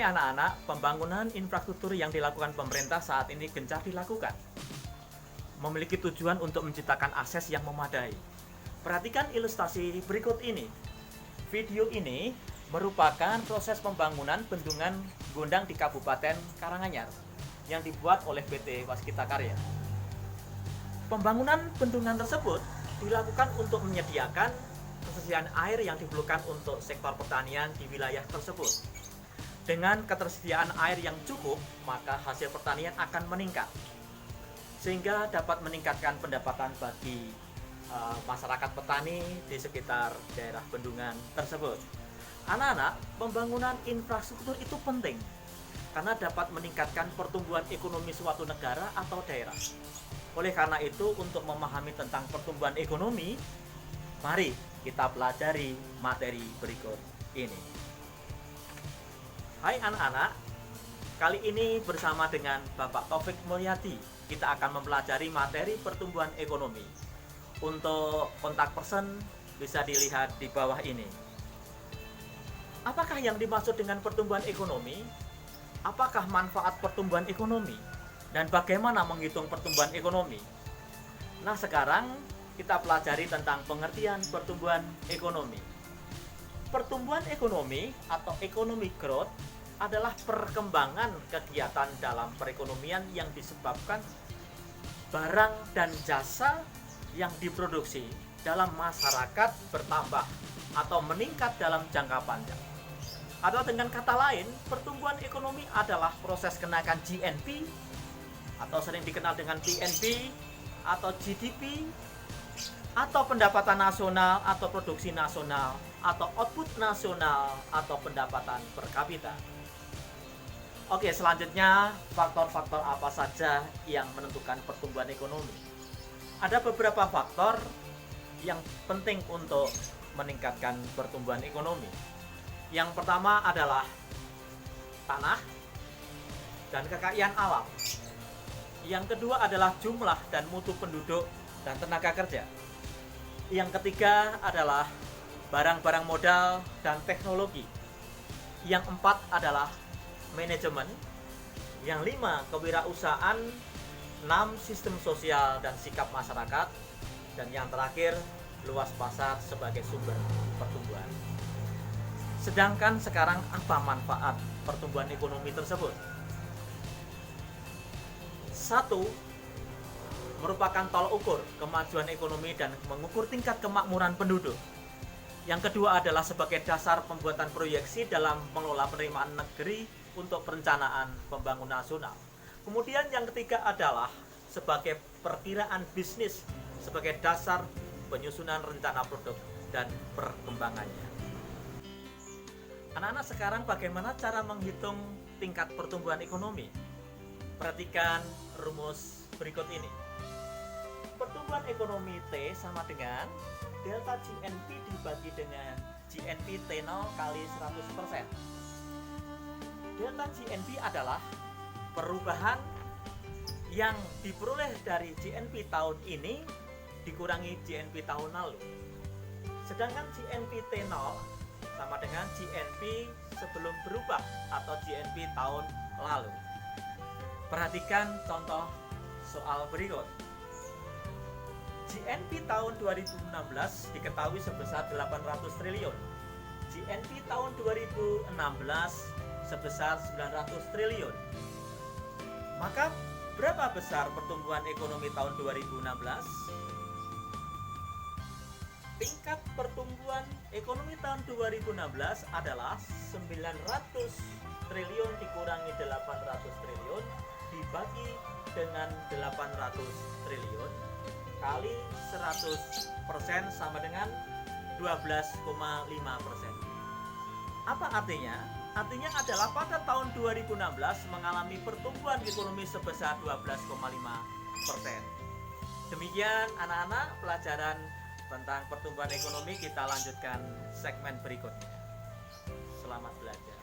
Hai anak-anak, pembangunan infrastruktur yang dilakukan pemerintah saat ini gencar dilakukan. Memiliki tujuan untuk menciptakan akses yang memadai. Perhatikan ilustrasi berikut ini. Video ini merupakan proses pembangunan bendungan Gondang di Kabupaten Karanganyar yang dibuat oleh PT Waskita Karya. Pembangunan bendungan tersebut dilakukan untuk menyediakan ketersediaan air yang diperlukan untuk sektor pertanian di wilayah tersebut. Dengan ketersediaan air yang cukup, maka hasil pertanian akan meningkat, sehingga dapat meningkatkan pendapatan bagi masyarakat petani di sekitar daerah bendungan tersebut. Anak-anak, pembangunan infrastruktur itu penting karena dapat meningkatkan pertumbuhan ekonomi suatu negara atau daerah. Oleh karena itu, untuk memahami tentang pertumbuhan ekonomi, mari kita pelajari materi berikut ini. Hai anak-anak, kali ini bersama dengan Bapak Taufik Mulyadi, kita akan mempelajari materi pertumbuhan ekonomi. Untuk kontak person bisa dilihat di bawah ini. Apakah yang dimaksud dengan pertumbuhan ekonomi? Apakah manfaat pertumbuhan ekonomi? Dan bagaimana menghitung pertumbuhan ekonomi? Nah, sekarang kita pelajari tentang pengertian pertumbuhan ekonomi. Pertumbuhan ekonomi atau economic growth adalah perkembangan kegiatan dalam perekonomian yang disebabkan barang dan jasa yang diproduksi dalam masyarakat bertambah atau meningkat dalam jangka panjang. Atau dengan kata lain, pertumbuhan ekonomi adalah proses kenaikan GNP atau sering dikenal dengan PNB atau GDP atau pendapatan nasional atau produksi nasional atau output nasional atau pendapatan per kapita. Oke, selanjutnya faktor-faktor apa saja yang menentukan pertumbuhan ekonomi? Ada beberapa faktor yang penting untuk meningkatkan pertumbuhan ekonomi. Yang pertama adalah tanah dan kekayaan alam. Yang kedua adalah jumlah dan mutu penduduk dan tenaga kerja. Yang ketiga adalah barang-barang modal dan teknologi. Yang empat adalah manajemen. Yang lima, kewirausahaan. 6, sistem sosial dan sikap masyarakat. Dan yang terakhir, luas pasar sebagai sumber pertumbuhan. Sedangkan sekarang apa manfaat pertumbuhan ekonomi tersebut? 1, merupakan tol ukur kemajuan ekonomi dan mengukur tingkat kemakmuran penduduk. Yang kedua adalah sebagai dasar pembuatan proyeksi dalam mengelola penerimaan negeri untuk perencanaan pembangunan nasional. Kemudian yang ketiga adalah sebagai perkiraan bisnis sebagai dasar penyusunan rencana produk dan perkembangannya. Anak-anak, sekarang bagaimana cara menghitung tingkat pertumbuhan ekonomi? Perhatikan rumus berikut ini. Pertumbuhan ekonomi T sama dengan delta GNP dibagi dengan GNP T0 kali 100%. Delta GNP adalah perubahan yang diperoleh dari GNP tahun ini dikurangi GNP tahun lalu. Sedangkan GNP T0 sama dengan GNP sebelum berubah atau GNP tahun lalu. Perhatikan contoh soal berikut. GNP tahun 2016 diketahui sebesar 800 triliun. GNP tahun 2016 sebesar 900 triliun. Maka berapa besar pertumbuhan ekonomi tahun 2016? Tingkat pertumbuhan ekonomi tahun 2016 adalah 900 triliun dikurangi 800 triliun dibagi dengan 800 triliun kali 100% sama dengan 12,5%. Apa artinya? Artinya adalah pada tahun 2016 mengalami pertumbuhan ekonomi sebesar 12,5%. Demikian anak-anak pelajaran tentang pertumbuhan ekonomi, kita lanjutkan segmen berikutnya. Selamat belajar.